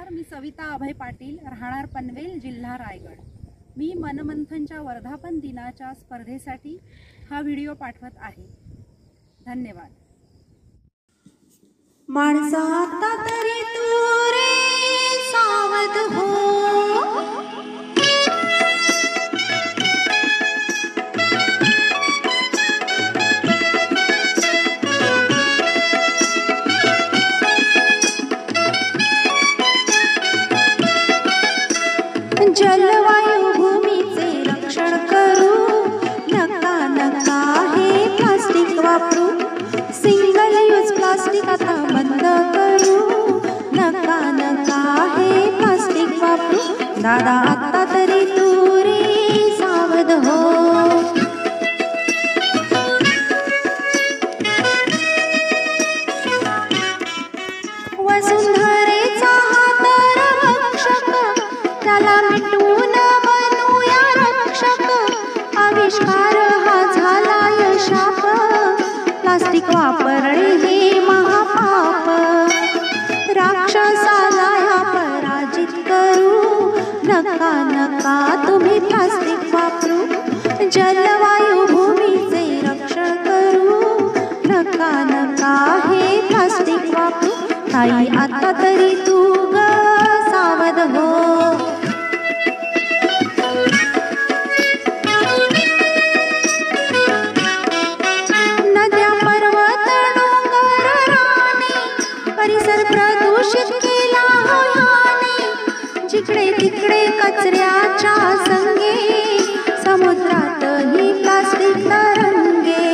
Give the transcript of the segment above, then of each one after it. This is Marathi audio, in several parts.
नमस्कार, मी सविता अभय पाटील, राहणार पनवेल, जिल्हा रायगड। मी मनमंथनच्या वर्धापन दिनाच्या स्पर्धेसाठी हा व्हिडिओ पाठवत आहे। धन्यवाद। माणसा आता तरी तू रे सावध हो, जलवायू भूमीचे रक्षण करू, नका नका हे प्लास्टिक वापरू, सिंगल यूज प्लास्टिक आता बंद करू, नका नका हे प्लास्टिक वापरू, दादा आता तरी तू रे सावध हो। वसुंधरेचा हा तर रक्षक, त्याला मिटवून बनूया रक्षक, आविष्कार हा झाला यशाप, प्लास्टिक वापरणे हे महापाप, राक्षसाला ह्या पराजित करू, नका नका तुम्ही प्लास्टिक वापरू, जलवायू भूमीचे रक्षण करू, नका नका हे प्लास्टिक वापरू, ताई आता तरी तू ग सावध हो। नद्या पर्वत डोंगर राने, परिसर प्रदूषित केला हो ह्याने, जिकडे तिकडे कचऱ्याच्या संगे, समुद्रातही प्लास्टिक तरंगे,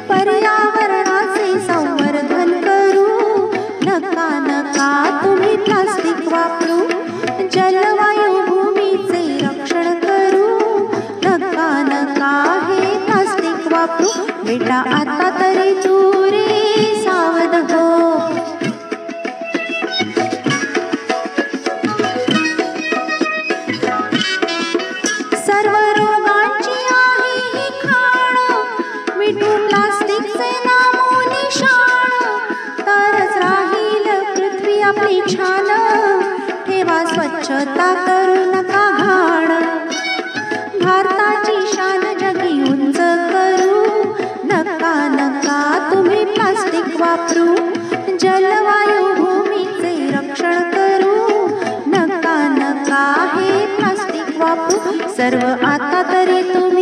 पर्यावरणाचे संवर्धन करू, नका नका तुम्ही प्लास्टिक वापरू, जलवायू भूमीचे रक्षण करू, नका नका हे प्लास्टिक वापरू, बेटा आता तरी तू रे सावध हो। सर्व रोगांची आहे ही खाण, मिटू प्लास्टिकचे नामोनिशाण, तरच राहील पृथ्वी आपली छान, ठेवा स्वच्छता करू नका घाण, भारताची शान जगी उंच करू, नका नका तुम्ही प्लास्टिक वापरू, जलवायू भूमीचे रक्षण करू, नका नका हे प्लास्टिक वापरू, सर्व आता तरी तुम्ही